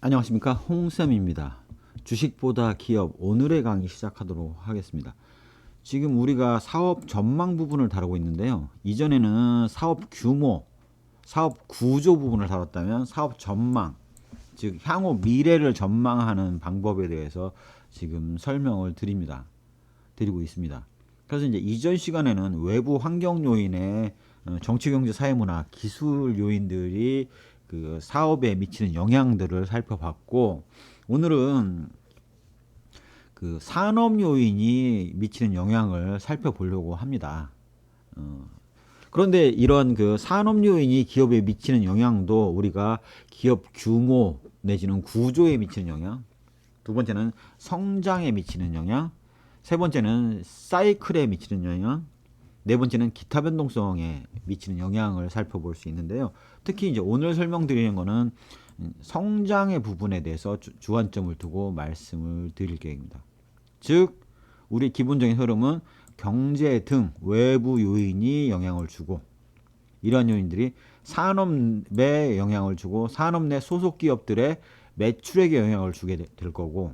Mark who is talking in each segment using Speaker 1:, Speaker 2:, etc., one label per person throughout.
Speaker 1: 안녕하십니까, 홍쌤입니다. 주식보다 기업, 오늘의 강의 시작하도록 하겠습니다. 지금 우리가 사업 전망 부분을 다루고 있는데요. 이전에는 사업 규모, 사업 구조 부분을 다뤘다면 사업 전망, 즉 향후 미래를 전망하는 방법에 대해서 지금 설명을 드리고 있습니다. 그래서 이제 이전 시간에는 외부 환경 요인의 정치, 경제, 사회, 문화, 기술 요인들이 그 사업에 미치는 영향들을 살펴봤고, 오늘은 그 산업 요인이 미치는 영향을 살펴보려고 합니다. 그런데 이런 그 산업 요인이 기업에 미치는 영향도 우리가 기업 규모 내지는 구조에 미치는 영향, 두 번째는 성장에 미치는 영향, 세 번째는 사이클에 미치는 영향, 네 번째는 기타 변동성에 미치는 영향을 살펴볼 수 있는데요. 특히 이제 오늘 설명드리는 거는 성장의 부분에 대해서 주안점을 두고 말씀을 드릴 계획입니다. 즉, 우리 기본적인 흐름은 경제 등 외부 요인이 영향을 주고, 이러한 요인들이 산업에 영향을 주고 산업 내 소속 기업들의 매출액에 영향을 주게 될 거고,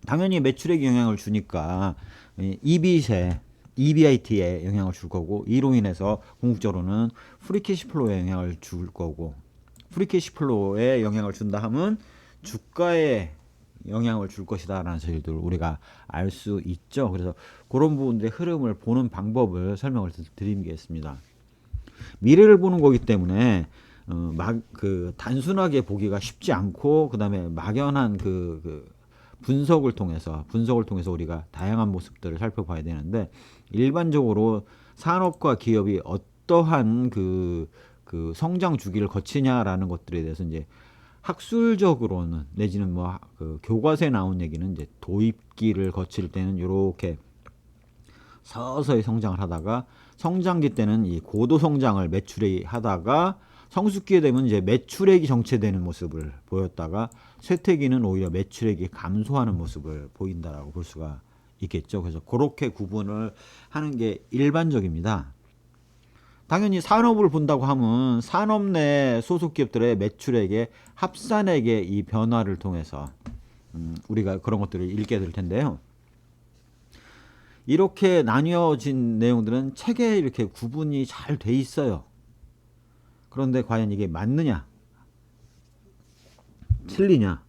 Speaker 1: 당연히 매출액에 영향을 주니까 EB세, EBIT에 영향을 줄 거고, 이로 인해서 궁극적으로는 프리캐시플로에 영향을 줄 거고, 프리캐시플로에 영향을 준다 하면 주가에 영향을 줄 것이다 라는 사실들 우리가 알 수 있죠. 그래서 그런 부분들의 흐름을 보는 방법을 설명을 드리겠습니다. 미래를 보는 거기 때문에 단순하게 보기가 쉽지 않고, 그 다음에 막연한 분석을 통해서 우리가 다양한 모습들을 살펴봐야 되는데, 일반적으로 산업과 기업이 어떠한 그 성장 주기를 거치냐라는 것들에 대해서 이제 학술적으로는 내지는 교과서에 나온 얘기는 이제 도입기를 거칠 때는 이렇게 서서히 성장을 하다가, 성장기 때는 이 고도 성장을 매출액이 하다가, 성숙기에 되면 이제 매출액이 정체되는 모습을 보였다가, 쇠퇴기는 오히려 매출액이 감소하는 모습을 보인다라고 볼 수가 있겠죠. 그래서 그렇게 구분을 하는 게 일반적입니다. 당연히 산업을 본다고 하면 산업 내 소속 기업들의 매출액의 합산액의 이 변화를 통해서 우리가 그런 것들을 읽게 될 텐데요. 이렇게 나뉘어진 내용들은 책에 이렇게 구분이 잘 돼 있어요. 그런데 과연 이게 맞느냐, 틀리냐,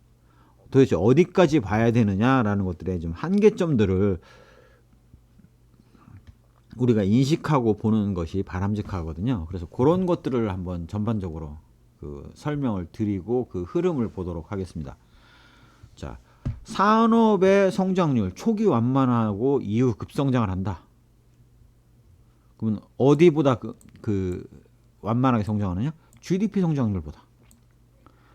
Speaker 1: 도대체 어디까지 봐야 되느냐라는 것들의 좀 한계점들을 우리가 인식하고 보는 것이 바람직하거든요. 그래서 그런 것들을 한번 전반적으로 설명을 드리고 그 흐름을 보도록 하겠습니다. 자, 산업의 성장률 초기 완만하고 이후 급성장을 한다. 그러면 어디보다 완만하게 성장하느냐? GDP 성장률보다.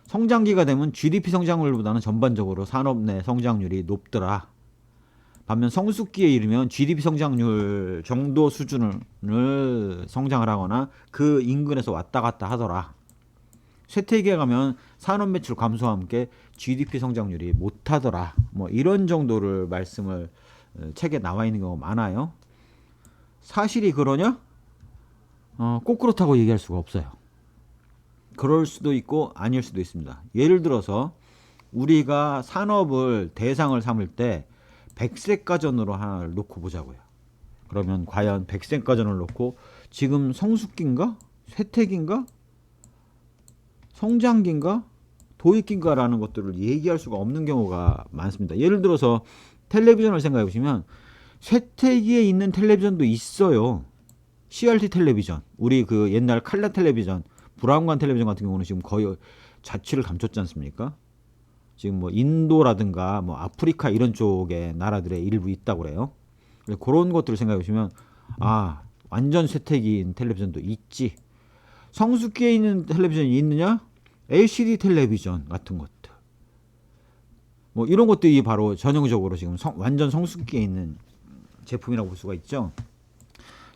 Speaker 1: 성장기가 되면 GDP 성장률보다는 전반적으로 산업 내 성장률이 높더라. 반면 성숙기에 이르면 GDP 성장률 정도 수준을 성장을 하거나 그 인근에서 왔다 갔다 하더라. 쇠퇴기에 가면 산업 매출 감소와 함께 GDP 성장률이 못하더라. 이런 정도를 말씀을 책에 나와 있는 경우가 많아요. 사실이 그러냐? 꼭 그렇다고 얘기할 수가 없어요. 그럴 수도 있고 아닐 수도 있습니다. 예를 들어서 우리가 산업을 대상을 삼을 때 백색가전으로 하나를 놓고 보자고요. 그러면 과연 백색가전을 놓고 지금 성숙기인가? 쇠퇴기인가? 성장기인가? 도입기인가? 라는 것들을 얘기할 수가 없는 경우가 많습니다. 예를 들어서 텔레비전을 생각해 보시면 쇠퇴기에 있는 텔레비전도 있어요. CRT 텔레비전, 우리 옛날 칼라 텔레비전, 브라운관 텔레비전 같은 경우는 지금 거의 자취를 감췄지 않습니까? 지금 인도라든가 아프리카 이런 쪽의 나라들의 일부 있다고 그래요. 그런 것들을 생각해 보시면 완전 쇠퇴기인 텔레비전도 있지. 성숙기에 있는 텔레비전이 있느냐? LCD 텔레비전 같은 것들. 이런 것들이 바로 전형적으로 지금 완전 성숙기에 있는 제품이라고 볼 수가 있죠.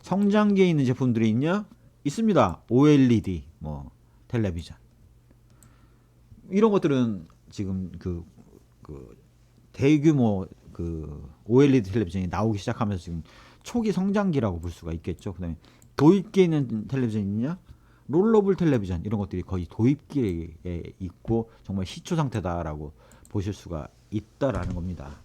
Speaker 1: 성장기에 있는 제품들이 있냐? 있습니다. OLED 텔레비전. 이런 것들은 지금 대규모 OLED 텔레비전이 나오기 시작하면서 지금 초기 성장기라고 볼 수가 있겠죠. 그다음에 도입기에 있는 텔레비전이 있냐? 롤러블 텔레비전 이런 것들이 거의 도입기에 있고 정말 시초 상태다라고 보실 수가 있다라는 겁니다.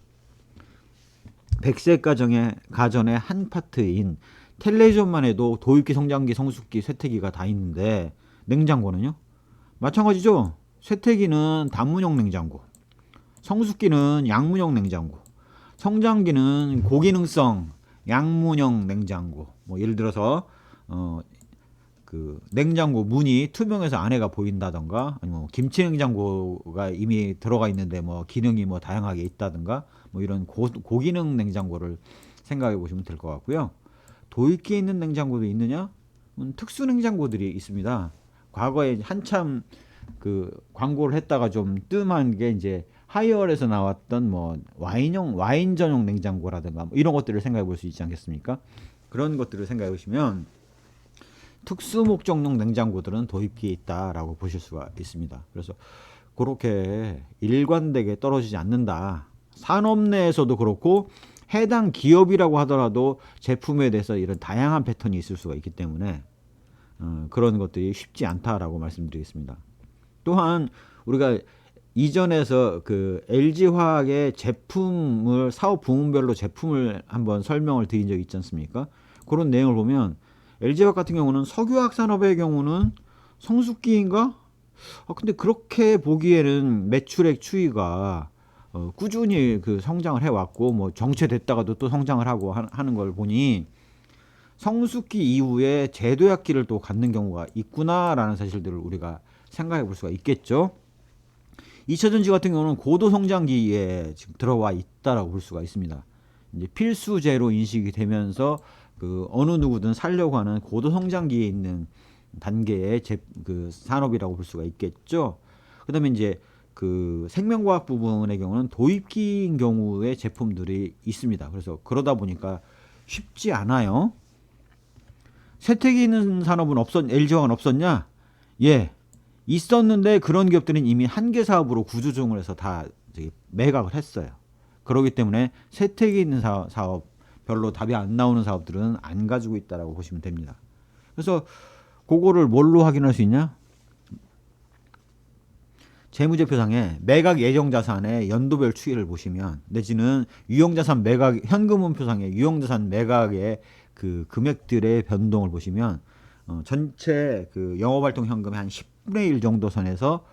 Speaker 1: 100세 가정의 한 파트인 텔레비전만 해도 도입기, 성장기, 성숙기, 쇠퇴기가 다 있는데 냉장고는요? 마찬가지죠. 쇠퇴기는 단문형 냉장고, 성숙기는 양문형 냉장고, 성장기는 고기능성 양문형 냉장고. 뭐 예를 들어서 그 냉장고 문이 투명해서 안에가 보인다던가, 아니면 뭐 김치 냉장고가 이미 들어가 있는데 뭐 기능이 뭐 다양하게 있다던가, 뭐 이런 고기능 냉장고를 생각해 보시면 될 것 같고요. 도입기에 있는 냉장고도 있느냐? 특수 냉장고들이 있습니다. 과거에 한참 그 광고를 했다가 좀 뜸한 게 이제 하이얼에서 나왔던 뭐 와인 전용 냉장고라든가 뭐 이런 것들을 생각해 볼 수 있지 않겠습니까? 그런 것들을 생각해 보시면 특수 목적용 냉장고들은 도입기에 있다라고 보실 수가 있습니다. 그래서 그렇게 일관되게 떨어지지 않는다. 산업 내에서도 그렇고 해당 기업이라고 하더라도 제품에 대해서 이런 다양한 패턴이 있을 수가 있기 때문에 그런 것들이 쉽지 않다라고 말씀드리겠습니다. 또한 우리가 이전에서 그 LG화학의 제품을 사업 부문별로 제품을 한번 설명을 드린 적이 있지 않습니까? 그런 내용을 보면 LG화학 같은 경우는 석유화학 산업의 경우는 성숙기인가? 근데 그렇게 보기에는 매출액 추이가 꾸준히 그 성장을 해왔고 뭐 정체됐다가도 또 성장을 하고 하는 걸 보니 성숙기 이후에 제도약기를 또 갖는 경우가 있구나라는 사실들을 우리가 생각해 볼 수가 있겠죠. 2차전지 같은 경우는 고도 성장기에 지금 들어와 있다라고 볼 수가 있습니다. 이제 필수제로 인식이 되면서 그 어느 누구든 살려고 하는 고도 성장기에 있는 단계의 그 산업이라고 볼 수가 있겠죠. 그다음에 이제 그 생명과학 부분의 경우는 도입기인 경우의 제품들이 있습니다. 그래서 그러다 보니까 쉽지 않아요. 쇠퇴기 있는 산업은 LG화학은 없었냐? 예, 있었는데 그런 기업들은 이미 한계 사업으로 구조조정을 해서 다 매각을 했어요. 그렇기 때문에 쇠퇴기 있는 사업, 별로 답이 안 나오는 사업들은 안 가지고 있다라고 보시면 됩니다. 그래서 그거를 뭘로 확인할 수 있냐? 재무제표상에 매각 예정 자산의 연도별 추이를 보시면, 내지는 유형자산 매각 현금흐름표상의 유형자산 매각의 그 금액들의 변동을 보시면 전체 그 영업활동 현금의 한 10분의 1 정도 선에서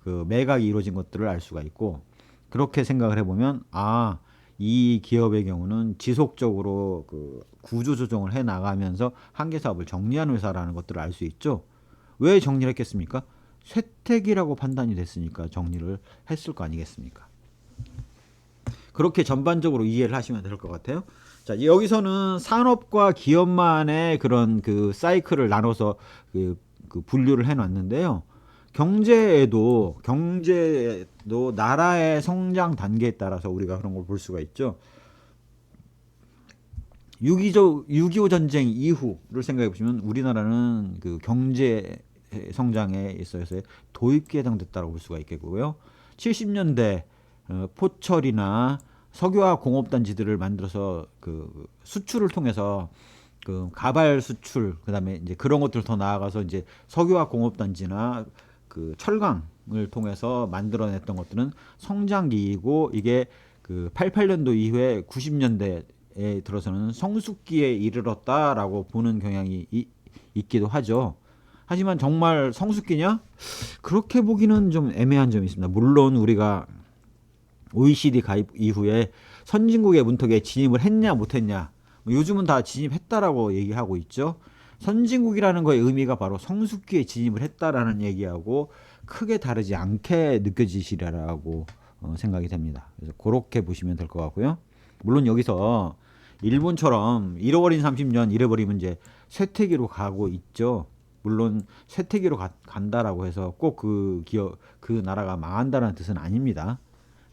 Speaker 1: 그 매각이 이루어진 것들을 알 수가 있고, 그렇게 생각을 해보면 이 기업의 경우는 지속적으로 그 구조 조정을 해 나가면서 한계 사업을 정리하는 회사라는 것들을 알 수 있죠. 왜 정리를 했겠습니까? 쇠퇴기라고 판단이 됐으니까 정리를 했을 거 아니겠습니까? 그렇게 전반적으로 이해를 하시면 될 것 같아요. 자, 여기서는 산업과 기업만의 그런 그 사이클을 나눠서 그 분류를 해놨는데요. 경제도 나라의 성장 단계에 따라서 우리가 그런 걸 볼 수가 있죠. 6.25 전쟁 이후를 생각해 보시면 우리나라는 그 경제 성장에 있어서 도입기에 해당됐다고 볼 수가 있겠고요. 70년대 포철이나 석유화학 공업단지들을 만들어서 그 수출을 통해서 그 가발 수출, 그다음에 이제 그런 것들 더 나아가서 이제 석유화학 공업단지나 그 철강을 통해서 만들어냈던 것들은 성장기이고, 이게 그 88년도 이후에 90년대에 들어서는 성숙기에 이르렀다라고 보는 경향이 있기도 하죠. 하지만 정말 성숙기냐? 그렇게 보기는 좀 애매한 점이 있습니다. 물론 우리가 OECD 가입 이후에 선진국의 문턱에 진입을 했냐 못했냐, 요즘은 다 진입했다라고 얘기하고 있죠. 선진국이라는 거의 의미가 바로 성숙기에 진입을 했다라는 얘기하고 크게 다르지 않게 느껴지시리라고 생각이 됩니다. 그래서 그렇게 보시면 될 것 같고요. 물론 여기서 일본처럼 잃어버린 30년 잃어버리면 이제 쇠퇴기로 가고 있죠. 물론 쇠퇴기로 간다라고 해서 꼭 그 나라가 망한다는 뜻은 아닙니다.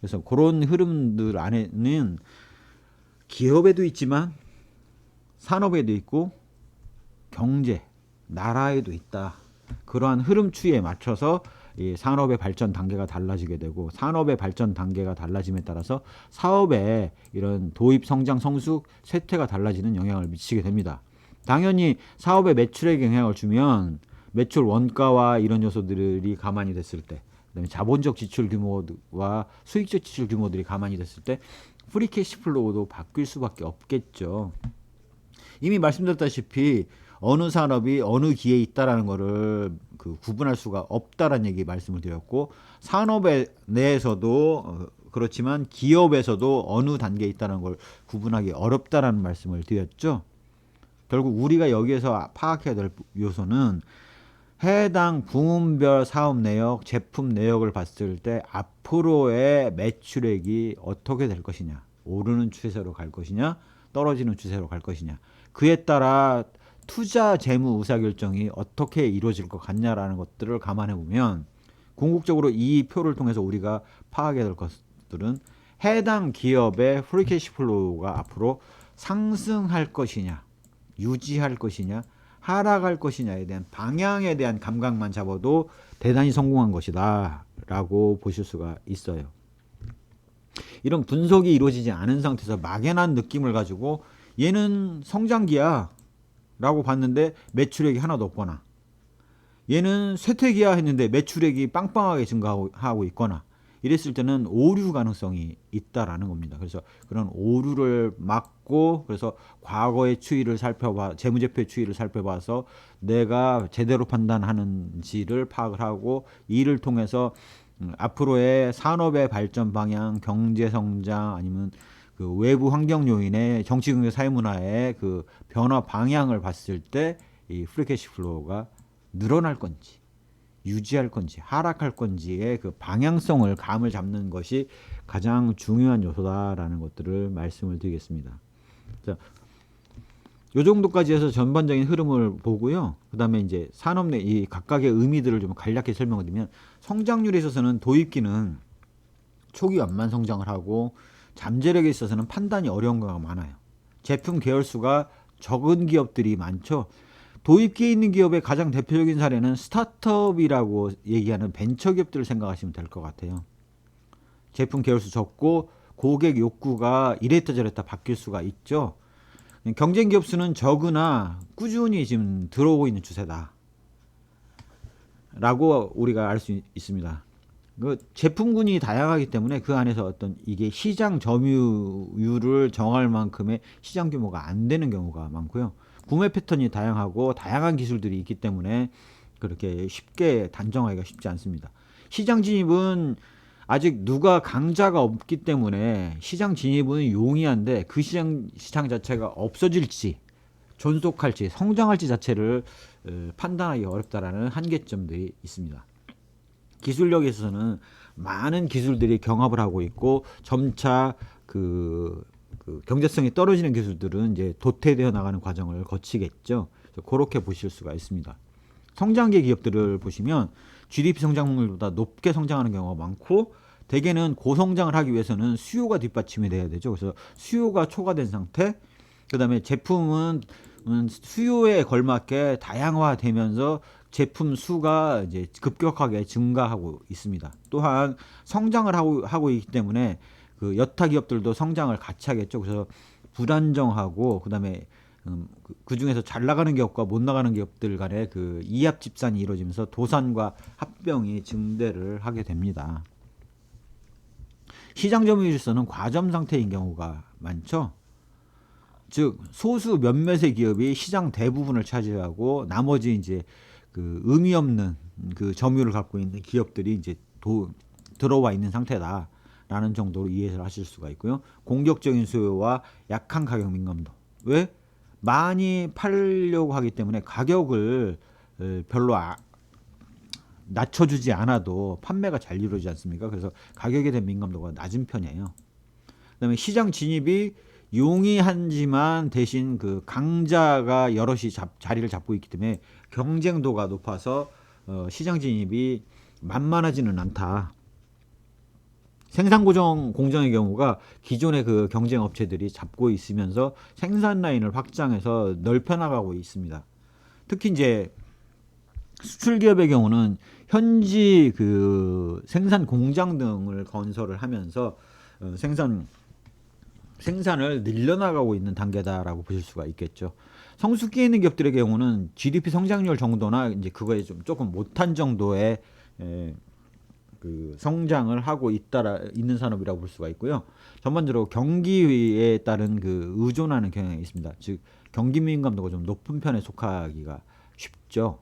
Speaker 1: 그래서 그런 흐름들 안에는 기업에도 있지만 산업에도 있고 경제, 나라에도 있다. 그러한 흐름 추이에 맞춰서 이 산업의 발전 단계가 달라지게 되고, 산업의 발전 단계가 달라짐에 따라서 사업의 이런 도입, 성장, 성숙, 쇠퇴가 달라지는 영향을 미치게 됩니다. 당연히 사업의 매출에 영향을 주면 매출 원가와 이런 요소들이 가만히 됐을 때, 그다음에 자본적 지출 규모와 수익적 지출 규모들이 가만히 됐을 때 프리 캐시 플로우도 바뀔 수밖에 없겠죠. 이미 말씀드렸다시피 어느 산업이 어느 기회에 있다라는 거를 구분할 수가 없다라는 얘기 말씀을 드렸고, 산업에 내에서도 그렇지만 기업에서도 어느 단계에 있다는 걸 구분하기 어렵다라는 말씀을 드렸죠. 결국 우리가 여기에서 파악해야 될 요소는 해당 부문별 사업 내역, 제품 내역을 봤을 때 앞으로의 매출액이 어떻게 될 것이냐, 오르는 추세로 갈 것이냐, 떨어지는 추세로 갈 것이냐, 그에 따라 투자 재무 의사결정이 어떻게 이루어질 것 같냐라는 것들을 감안해 보면, 궁극적으로 이 표를 통해서 우리가 파악해야 될 것들은 해당 기업의 프리 캐시 플로우가 앞으로 상승할 것이냐, 유지할 것이냐, 하락할 것이냐에 대한 방향에 대한 감각만 잡아도 대단히 성공한 것이다 라고 보실 수가 있어요. 이런 분석이 이루어지지 않은 상태에서 막연한 느낌을 가지고 얘는 성장기야 라고 봤는데 매출액이 하나도 없거나, 얘는 쇠퇴기야 했는데 매출액이 빵빵하게 증가하고 있거나, 이랬을 때는 오류 가능성이 있다라는 겁니다. 그래서 그런 오류를 막고, 그래서 과거의 추이를 살펴봐, 재무제표의 추이를 살펴봐서 내가 제대로 판단하는지를 파악을 하고, 이를 통해서 앞으로의 산업의 발전 방향, 경제 성장, 아니면 그 외부 환경 요인의 정치, 경제, 사회 문화의 그 변화 방향을 봤을 때 이 프리 캐시 플로우가 늘어날 건지, 유지할 건지, 하락할 건지의 그 방향성을 감을 잡는 것이 가장 중요한 요소다라는 것들을 말씀을 드리겠습니다. 자, 요 정도까지 해서 전반적인 흐름을 보고요. 그 다음에 이제 산업 내 이 각각의 의미들을 좀 간략히 설명을 드리면, 성장률에 있어서는 도입기는 초기 완만 성장을 하고, 잠재력에 있어서는 판단이 어려운 경우가 많아요. 제품 계열수가 적은 기업들이 많죠. 도입기에 있는 기업의 가장 대표적인 사례는 스타트업이라고 얘기하는 벤처기업들을 생각하시면 될 것 같아요. 제품 계열수 적고 고객 욕구가 이랬다 저랬다 바뀔 수가 있죠. 경쟁 기업 수는 적으나 꾸준히 지금 들어오고 있는 추세다 라고 우리가 알 수 있습니다. 그 제품군이 다양하기 때문에 그 안에서 어떤 이게 시장 점유율을 정할 만큼의 시장 규모가 안 되는 경우가 많고요. 구매 패턴이 다양하고 다양한 기술들이 있기 때문에 그렇게 쉽게 단정하기가 쉽지 않습니다. 시장 진입은 아직 누가 강자가 없기 때문에 시장 진입은 용이한데, 그 시장 자체가 없어질지, 존속할지, 성장할지 자체를 판단하기 어렵다라는 한계점들이 있습니다. 기술력에 있어서는 많은 기술들이 경합을 하고 있고, 점차 그 경제성이 떨어지는 기술들은 이제 도태되어 나가는 과정을 거치겠죠. 그렇게 보실 수가 있습니다. 성장기 기업들을 보시면 GDP 성장률보다 높게 성장하는 경우가 많고, 대개는 고성장을 하기 위해서는 수요가 뒷받침이 돼야 되죠. 그래서 수요가 초과된 상태, 그 다음에 제품은 수요에 걸맞게 다양화되면서 제품 수가 이제 급격하게 증가하고 있습니다. 또한 성장을 하고 있기 때문에 그 여타 기업들도 성장을 같이 하겠죠. 그래서 불안정하고, 그다음에 그 중에서 잘 나가는 기업과 못 나가는 기업들 간의 그 이합 집산이 이루어지면서 도산과 합병이 증대를 하게 됩니다. 시장 점유율에서는 과점 상태인 경우가 많죠. 즉 소수 몇몇의 기업이 시장 대부분을 차지하고, 나머지 이제 그 의미 없는 그 점유율을 갖고 있는 기업들이 이제 들어와 있는 상태다라는 정도로 이해를 하실 수가 있고요. 공격적인 수요와 약한 가격 민감도. 왜? 많이 팔려고 하기 때문에 가격을 별로 낮춰주지 않아도 판매가 잘 이루어지지 않습니까? 그래서 가격에 대한 민감도가 낮은 편이에요. 그다음에 시장 진입이 용이하지만 대신 그 강자가 여럿이 자리를 잡고 있기 때문에 경쟁도가 높아서 시장 진입이 만만하지는 않다. 생산 공정의 경우가 기존의 그 경쟁 업체들이 잡고 있으면서 생산 라인을 확장해서 넓혀 나가고 있습니다. 특히 이제 수출 기업의 경우는 현지 그 생산 공장 등을 건설을 하면서 생산을 늘려나가고 있는 단계다라고 보실 수가 있겠죠. 성숙기에 있는 기업들의 경우는 GDP 성장률 정도나 이제 그거에 좀 조금 못한 정도의 그 성장을 하고 있는 산업이라고 볼 수가 있고요. 전반적으로 경기에 따른 그 의존하는 경향이 있습니다. 즉 경기 민감도가 좀 높은 편에 속하기가 쉽죠.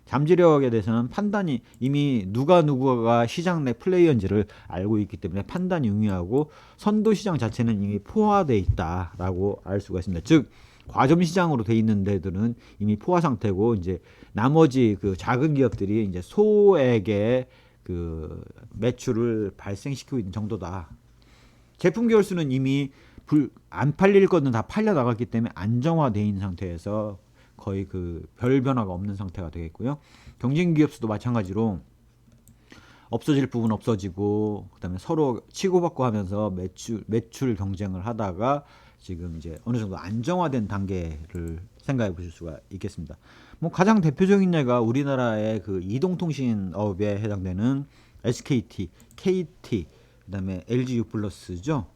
Speaker 1: 잠재력에 대해서는 판단이 이미 누가가 시장 내 플레이어인지를 알고 있기 때문에 판단이 용이하고 선도 시장 자체는 이미 포화되어 있다라고 알 수가 있습니다. 즉 과점 시장으로 돼 있는 데들은 이미 포화 상태고 이제 나머지 그 작은 기업들이 이제 소액의 그 매출을 발생시키고 있는 정도다. 제품 계열수는 이미 안 팔릴 것은 다 팔려 나갔기 때문에 안정화되어 있는 상태에서 거의 그 별 변화가 없는 상태가 되겠고요. 경쟁 기업수도 마찬가지로 없어질 부분 없어지고 그다음에 서로 치고받고 하면서 매출 경쟁을 하다가 지금 이제 어느 정도 안정화된 단계를 생각해 보실 수가 있겠습니다. 뭐 가장 대표적인 예가 우리나라의 그 이동통신업에 해당되는 SKT, KT, 그다음에 LG U+죠.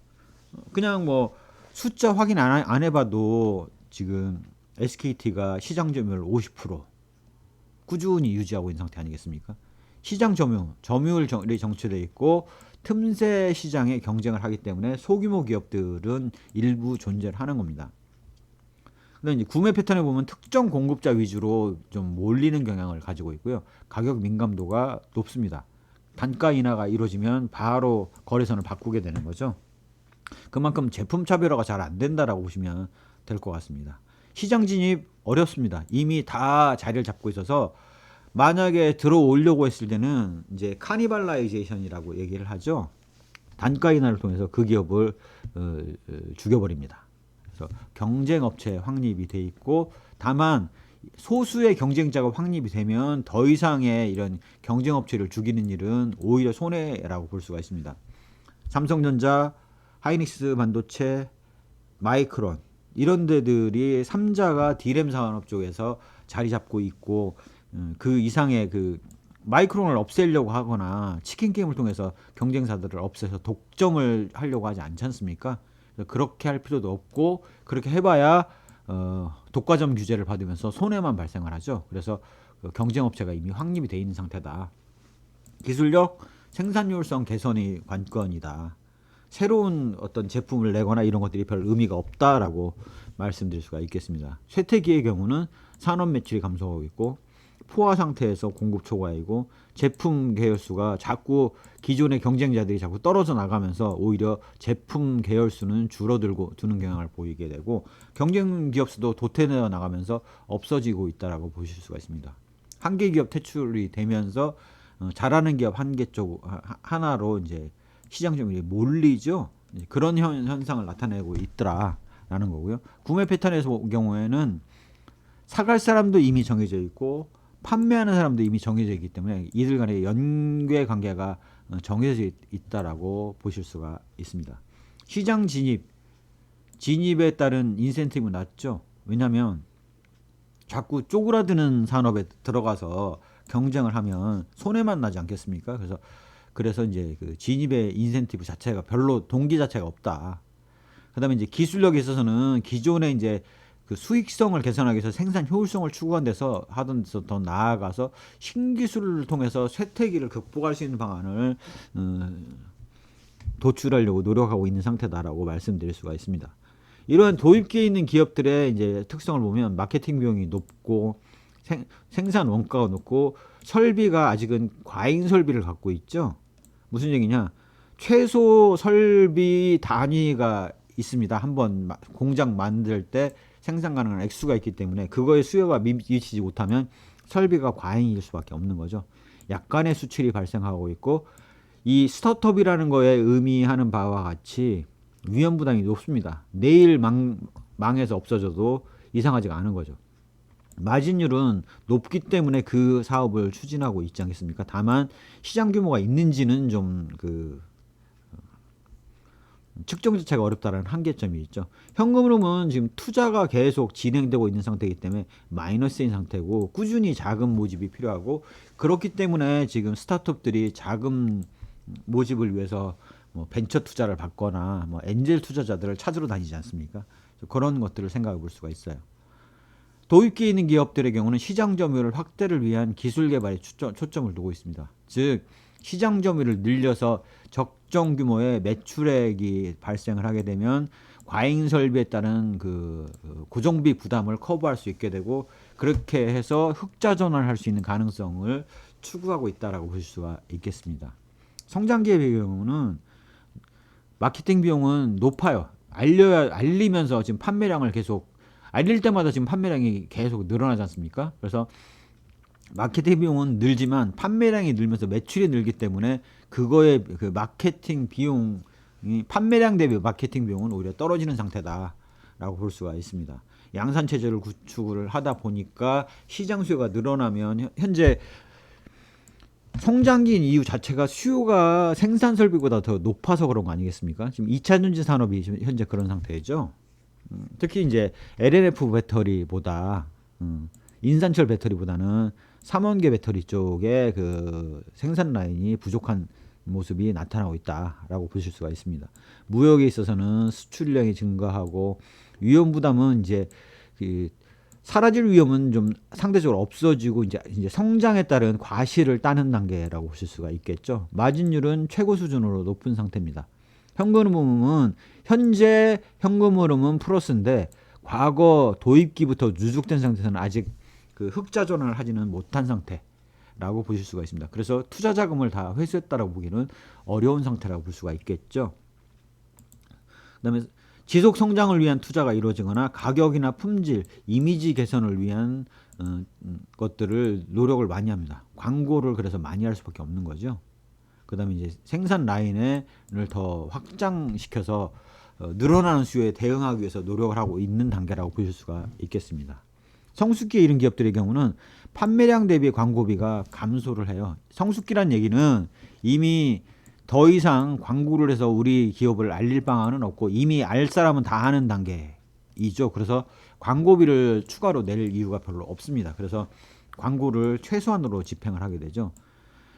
Speaker 1: 그냥 뭐 숫자 확인 안 해봐도 지금 SKT가 시장 점유율 50% 꾸준히 유지하고 있는 상태 아니겠습니까? 시장 점유율이 정체되어 있고 틈새 시장에 경쟁을 하기 때문에 소규모 기업들은 일부 존재를 하는 겁니다. 근데 이제 구매 패턴을 보면 특정 공급자 위주로 좀 몰리는 경향을 가지고 있고요. 가격 민감도가 높습니다. 단가 인하가 이루어지면 바로 거래선을 바꾸게 되는 거죠. 그만큼 제품 차별화가 잘 안 된다라고 보시면 될 것 같습니다. 시장 진입 어렵습니다. 이미 다 자리를 잡고 있어서 만약에 들어오려고 했을 때는 이제 카니발라이제이션이라고 얘기를 하죠. 단가 인하를 통해서 그 기업을 죽여버립니다. 그래서 경쟁 업체 확립이 돼 있고 다만 소수의 경쟁자가 확립이 되면 더 이상의 이런 경쟁 업체를 죽이는 일은 오히려 손해라고 볼 수가 있습니다. 삼성전자, 하이닉스 반도체, 마이크론 이런 데들이 3자가 D램 산업 쪽에서 자리 잡고 있고 그 이상의 그 마이크론을 없애려고 하거나 치킨 게임을 통해서 경쟁사들을 없애서 독점을 하려고 하지 않지 않습니까? 그렇게 할 필요도 없고 그렇게 해봐야 독과점 규제를 받으면서 손해만 발생을 하죠. 그래서 그 경쟁 업체가 이미 확립이 돼 있는 상태다. 기술력, 생산효율성 개선이 관건이다. 새로운 어떤 제품을 내거나 이런 것들이 별 의미가 없다라고 말씀드릴 수가 있겠습니다. 쇠퇴기의 경우는 산업 매출이 감소하고 있고 포화 상태에서 공급 초과이고 제품 계열수가 자꾸 기존의 경쟁자들이 자꾸 떨어져 나가면서 오히려 제품 계열수는 줄어들고 두는 경향을 보이게 되고 경쟁 기업수도 도태되어 나가면서 없어지고 있다라고 보실 수가 있습니다. 한계 기업 퇴출이 되면서 잘하는 기업 한계 쪽 하나로 이제 시장 점유율이 몰리죠. 그런 현상을 나타내고 있더라라는 거고요. 구매 패턴에서 경우에는 사갈 사람도 이미 정해져 있고 판매하는 사람도 이미 정해져 있기 때문에 이들 간의 연계 관계가 정해져 있다라고 보실 수가 있습니다. 시장 진입에 따른 인센티브는 낮죠. 왜냐하면 자꾸 쪼그라드는 산업에 들어가서 경쟁을 하면 손해만 나지 않겠습니까? 그래서 이제 그 진입의 인센티브 자체가 별로 동기 자체가 없다. 그다음에 이제 기술력에 있어서는 기존에 이제 그 수익성을 개선하기 위해서 생산 효율성을 추구한 데서 하던 데서 더 나아가서 신기술을 통해서 쇠퇴기를 극복할 수 있는 방안을 도출하려고 노력하고 있는 상태다라고 말씀드릴 수가 있습니다. 이러한 도입기에 있는 기업들의 이제 특성을 보면 마케팅 비용이 높고 생산 원가가 높고 설비가 아직은 과잉 설비를 갖고 있죠. 무슨 얘기냐? 최소 설비 단위가 있습니다. 한번 공장 만들 때 생산 가능한 액수가 있기 때문에 그거의 수요가 미치지 못하면 설비가 과잉일 수밖에 없는 거죠. 약간의 수출이 발생하고 있고 이 스타트업이라는 거에 의미하는 바와 같이 위험 부담이 높습니다. 내일 망해서 없어져도 이상하지가 않은 거죠. 마진율은 높기 때문에 그 사업을 추진하고 있지 않겠습니까? 다만 시장 규모가 있는지는 좀 측정 자체가 어렵다는 한계점이 있죠. 현금흐름은 지금 투자가 계속 진행되고 있는 상태이기 때문에 마이너스인 상태고 꾸준히 자금 모집이 필요하고 그렇기 때문에 지금 스타트업들이 자금 모집을 위해서 뭐 벤처 투자를 받거나 뭐 엔젤 투자자들을 찾으러 다니지 않습니까? 그런 것들을 생각해 볼 수가 있어요. 도입기에 있는 기업들의 경우는 시장 점유율 확대를 위한 기술 개발에 초점을 두고 있습니다. 즉 시장 점유율을 늘려서 적정 규모의 매출액이 발생을 하게 되면 과잉 설비에 따른 그 고정비 부담을 커버할 수 있게 되고, 그렇게 해서 흑자 전환할 수 있는 가능성을 추구하고 있다라고 보실 수가 있겠습니다. 성장 기업의 경우는 마케팅 비용은 높아요. 알리면서 지금 판매량을 계속 알릴 때마다 지금 판매량이 계속 늘어나지 않습니까? 그래서 마케팅 비용은 늘지만 판매량이 늘면서 매출이 늘기 때문에 그거의 그 마케팅 비용이 판매량 대비 마케팅 비용은 오히려 떨어지는 상태다라고 볼 수가 있습니다. 양산 체제를 구축을 하다 보니까 시장 수요가 늘어나면, 현재 성장기인 이유 자체가 수요가 생산 설비보다 더 높아서 그런 거 아니겠습니까? 지금 2차 전지 산업이 지금 현재 그런 상태죠. 특히 이제 LNF 배터리보다 인산철 배터리보다는 삼원계 배터리 쪽에 그 생산 라인이 부족한 모습이 나타나고 있다라고 보실 수가 있습니다. 무역에 있어서는 수출량이 증가하고 위험 부담은 이제 그 사라질 위험은 좀 상대적으로 없어지고 이제 성장에 따른 과실을 따는 단계라고 보실 수가 있겠죠. 마진율은 최고 수준으로 높은 상태입니다. 현금 흐름은 현재 현금 흐름은 플러스인데 과거 도입기부터 누적된 상태에서는 아직 그 흑자 전환을 하지는 못한 상태라고 보실 수가 있습니다. 그래서 투자 자금을 다 회수했다라고 보기는 어려운 상태라고 볼 수가 있겠죠. 그다음에 지속 성장을 위한 투자가 이루어지거나 가격이나 품질, 이미지 개선을 위한 것들을 노력을 많이 합니다. 광고를 그래서 많이 할 수밖에 없는 거죠. 그다음에 이제 생산 라인을 더 확장시켜서 늘어나는 수요에 대응하기 위해서 노력을 하고 있는 단계라고 보실 수가 있겠습니다. 성숙기에 이른 기업들의 경우는 판매량 대비 광고비가 감소를 해요. 성숙기란 얘기는 이미 더 이상 광고를 해서 우리 기업을 알릴 방안은 없고 이미 알 사람은 다 하는 단계이죠. 그래서 광고비를 추가로 낼 이유가 별로 없습니다. 그래서 광고를 최소한으로 집행을 하게 되죠.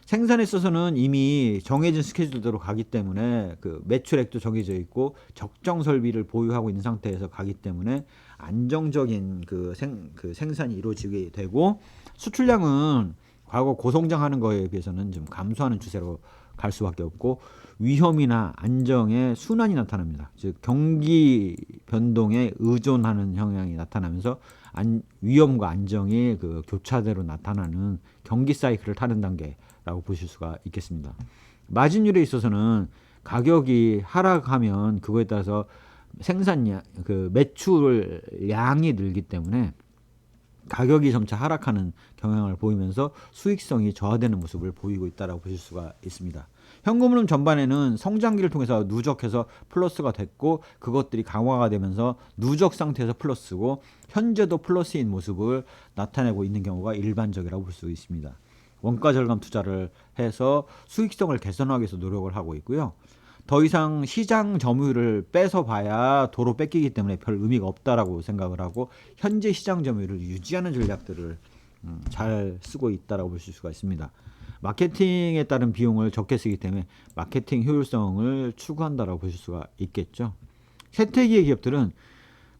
Speaker 1: 생산에 있어서는 이미 정해진 스케줄대로 가기 때문에 그 매출액도 정해져 있고 적정 설비를 보유하고 있는 상태에서 가기 때문에 안정적인 그 생산이 이루어지게 되고, 수출량은 과거 고성장하는 거에 비해서는 좀 감소하는 추세로 갈 수밖에 없고, 위험이나 안정의 순환이 나타납니다. 즉 경기 변동에 의존하는 경향이 나타나면서 위험과 안정이 그 교차대로 나타나는 경기 사이클을 타는 단계라고 보실 수가 있겠습니다. 마진율에 있어서는 가격이 하락하면 그거에 따라서 생산량, 그 매출량이 늘기 때문에 가격이 점차 하락하는 경향을 보이면서 수익성이 저하되는 모습을 보이고 있다고 보실 수가 있습니다. 현금 흐름 전반에는 성장기를 통해서 누적해서 플러스가 됐고, 그것들이 강화가 되면서 누적 상태에서 플러스고 현재도 플러스인 모습을 나타내고 있는 경우가 일반적이라고 볼 수 있습니다. 원가 절감 투자를 해서 수익성을 개선하기 위해서 노력을 하고 있고요. 더 이상 시장 점유율을 뺏어봐야 도로 뺏기기 때문에 별 의미가 없다라고 생각을 하고, 현재 시장 점유율을 유지하는 전략들을 잘 쓰고 있다라고 보실 수가 있습니다. 마케팅에 따른 비용을 적게 쓰기 때문에 마케팅 효율성을 추구한다라고 보실 수가 있겠죠. 혜택의 기업들은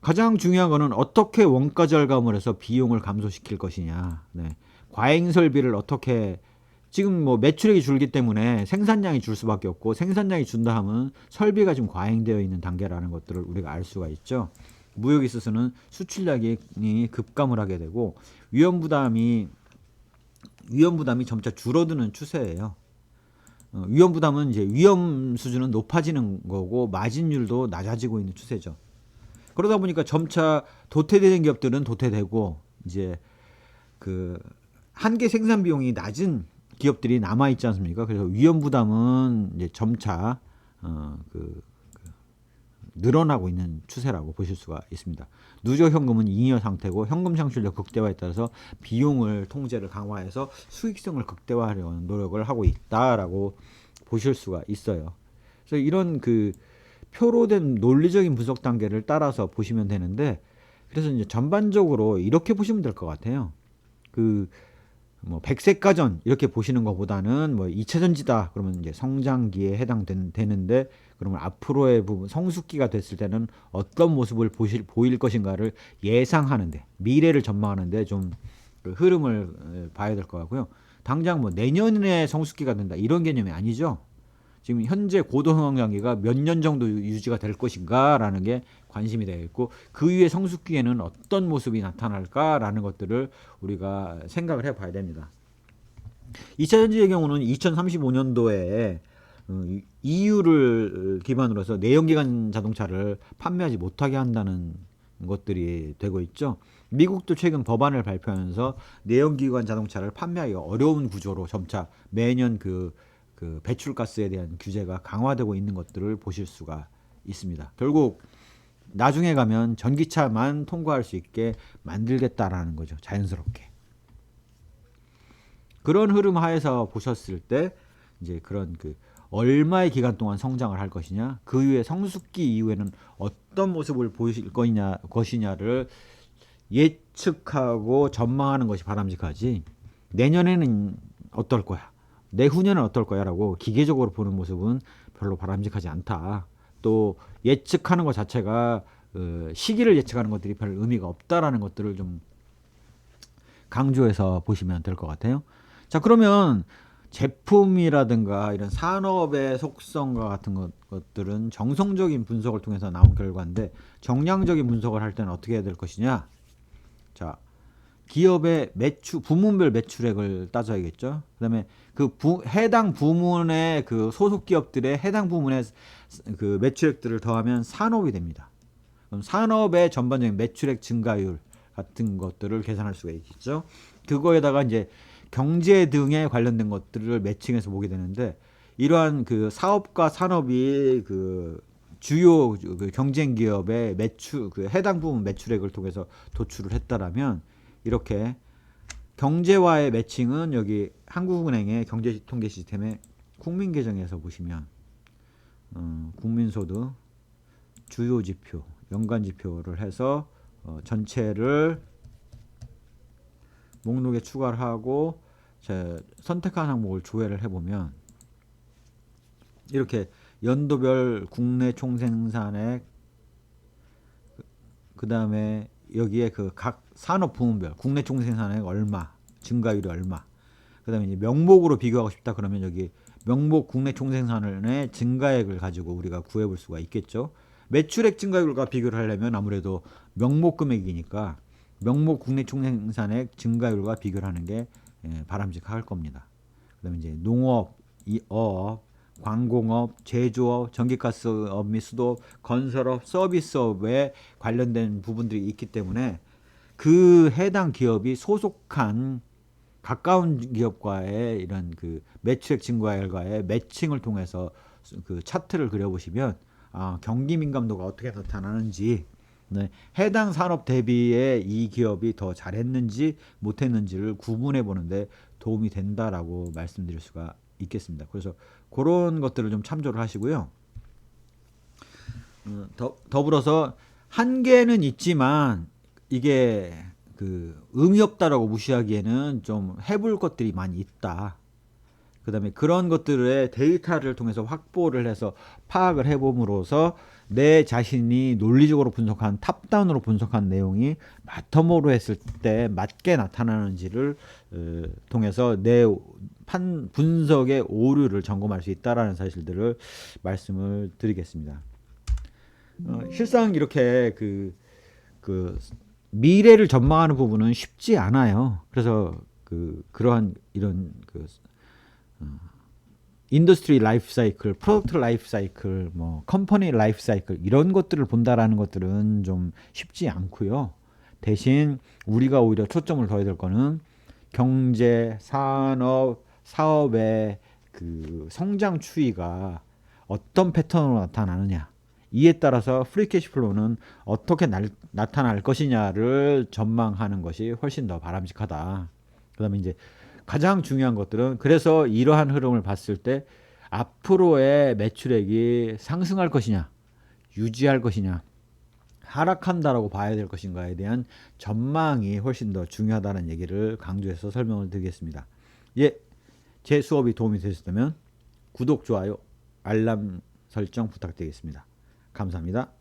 Speaker 1: 가장 중요한 거는 어떻게 원가 절감을 해서 비용을 감소시킬 것이냐. 네. 과잉 설비를 어떻게, 지금 뭐 매출액이 줄기 때문에 생산량이 줄 수밖에 없고, 생산량이 준다 하면 설비가 지금 과잉되어 있는 단계라는 것들을 우리가 알 수가 있죠. 무역에 있어서는 수출량이 급감을 하게 되고 위험 부담이 점차 줄어드는 추세예요. 위험 부담은 이제 위험 수준은 높아지는 거고 마진율도 낮아지고 있는 추세죠. 그러다 보니까 점차 도태되는 기업들은 도태되고, 이제 그 한계 생산 비용이 낮은 기업들이 남아 있지 않습니까? 그래서 위험 부담은 이제 점차 늘어나고 있는 추세라고 보실 수가 있습니다. 누적 현금은 잉여 상태고 현금 창출력 극대화에 따라서 비용을 통제를 강화해서 수익성을 극대화하려는 노력을 하고 있다라고 보실 수가 있어요. 그래서 이런 그 표로 된 논리적인 분석 단계를 따라서 보시면 되는데, 그래서 이제 전반적으로 이렇게 보시면 될 것 같아요. 그 뭐 백색가전 이렇게 보시는 것보다는 뭐 2차 전지다 그러면 이제 성장기에 해당되는데, 그러면 앞으로의 부분 성숙기가 됐을 때는 어떤 모습을 보일 것인가를 예상하는데, 미래를 전망하는데 좀 그 흐름을 봐야 될 것 같고요. 당장 뭐 내년에 성숙기가 된다 이런 개념이 아니죠. 지금 현재 고도성장기가 몇 년 정도 유지가 될 것인가라는 게 관심이 되겠고, 그 위에 성숙기에는 어떤 모습이 나타날까라는 것들을 우리가 생각을 해봐야 됩니다. 2차 전지의 경우는 2035년도에 EU를 기반으로 해서 내연기관 자동차를 판매하지 못하게 한다는 것들이 되고 있죠. 미국도 최근 법안을 발표하면서 내연기관 자동차를 판매하기 어려운 구조로 점차 매년 그 배출가스에 대한 규제가 강화되고 있는 것들을 보실 수가 있습니다. 결국 나중에 가면 전기차만 통과할 수 있게 만들겠다라는 거죠. 자연스럽게. 그런 흐름 하에서 보셨을 때 이제 그런 얼마의 기간 동안 성장을 할 것이냐, 그 이후에 성숙기 이후에는 어떤 모습을 보일 것이냐를 예측하고 전망하는 것이 바람직하지, 내년에는 어떨 거야, 내후년은 어떨 거야 라고 기계적으로 보는 모습은 별로 바람직하지 않다. 또 예측하는 것 자체가 시기를 예측하는 것들이 별 의미가 없다라는 것들을 좀 강조해서 보시면 될 것 같아요. 자, 그러면 제품이라든가 이런 산업의 속성과 같은 것들은 정성적인 분석을 통해서 나온 결과인데, 정량적인 분석을 할 때는 어떻게 해야 될 것이냐. 자, 기업의 부문별 매출액을 따져야겠죠. 그다음에 해당 부문의 소속 기업들의 해당 부문의 매출액들을 더하면 산업이 됩니다. 그럼 산업의 전반적인 매출액 증가율 같은 것들을 계산할 수가 있겠죠. 그거에다가 이제 경제 등에 관련된 것들을 매칭해서 보게 되는데, 이러한 사업과 산업이 주요 경쟁 기업의 해당 부문 매출액을 통해서 도출을 했다라면, 이렇게 경제와의 매칭은 여기 한국은행의 경제통계 시스템의 국민계정에서 보시면 국민소득 주요 지표, 연간 지표를 해서 전체를 목록에 추가를 하고 선택한 항목을 조회를 해보면, 이렇게 연도별 국내 총생산액, 그 다음에 여기에 각 산업 부문별 국내 총생산액 얼마, 증가율이 얼마, 그 다음에 이제 명목으로 비교하고 싶다 그러면 여기 명목 국내 총생산의 증가액을 가지고 우리가 구해볼 수가 있겠죠. 매출액 증가율과 비교를 하려면 아무래도 명목 금액이니까 명목 국내 총생산액 증가율과 비교를 하는 게 바람직할 겁니다. 그 다음에 이제 농업, 어업, 광공업, 제조업, 전기가스업 및 수도업, 건설업, 서비스업에 관련된 부분들이 있기 때문에 그 해당 기업이 소속한 가까운 기업과의 이런 매출액 증가율과의 매칭을 통해서 차트를 그려보시면 경기 민감도가 어떻게 나타나는지, 해당 산업 대비에 이 기업이 더 잘했는지 못했는지를 구분해 보는데 도움이 된다라고 말씀드릴 수가 있겠습니다. 그래서 그런 것들을 좀 참조를 하시고요. 더불어서 한계는 있지만 이게 의미 없다라고 무시하기에는 좀 해볼 것들이 많이 있다. 그 다음에 그런 것들의 데이터를 통해서 확보를 해서 파악을 해봄으로써 내 자신이 논리적으로 분석한, 탑다운으로 분석한 내용이 바텀으로 했을 때 맞게 나타나는지를 통해서 내 분석의 오류를 점검할 수 있다라는 사실들을 말씀을 드리겠습니다. 실상 이렇게 미래를 전망하는 부분은 쉽지 않아요. 그래서 그러한 이런 인더스트리 라이프 사이클, 프로덕트 라이프 사이클, 뭐 컴퍼니 라이프 사이클, 이런 것들을 본다라는 것들은 좀 쉽지 않고요. 대신 우리가 오히려 초점을 둬야 될 거는 경제, 산업, 사업의 성장 추이가 어떤 패턴으로 나타나느냐, 이에 따라서 프리 캐시플로우는 어떻게 나타날 것이냐를 전망하는 것이 훨씬 더 바람직하다. 그 다음에 이제 가장 중요한 것들은, 그래서 이러한 흐름을 봤을 때 앞으로의 매출액이 상승할 것이냐, 유지할 것이냐 하락한다라고 봐야 될 것인가에 대한 전망이 훨씬 더 중요하다는 얘기를 강조해서 설명을 드리겠습니다. 예, 제 수업이 도움이 되셨다면 구독, 좋아요, 알람 설정 부탁드리겠습니다. 감사합니다.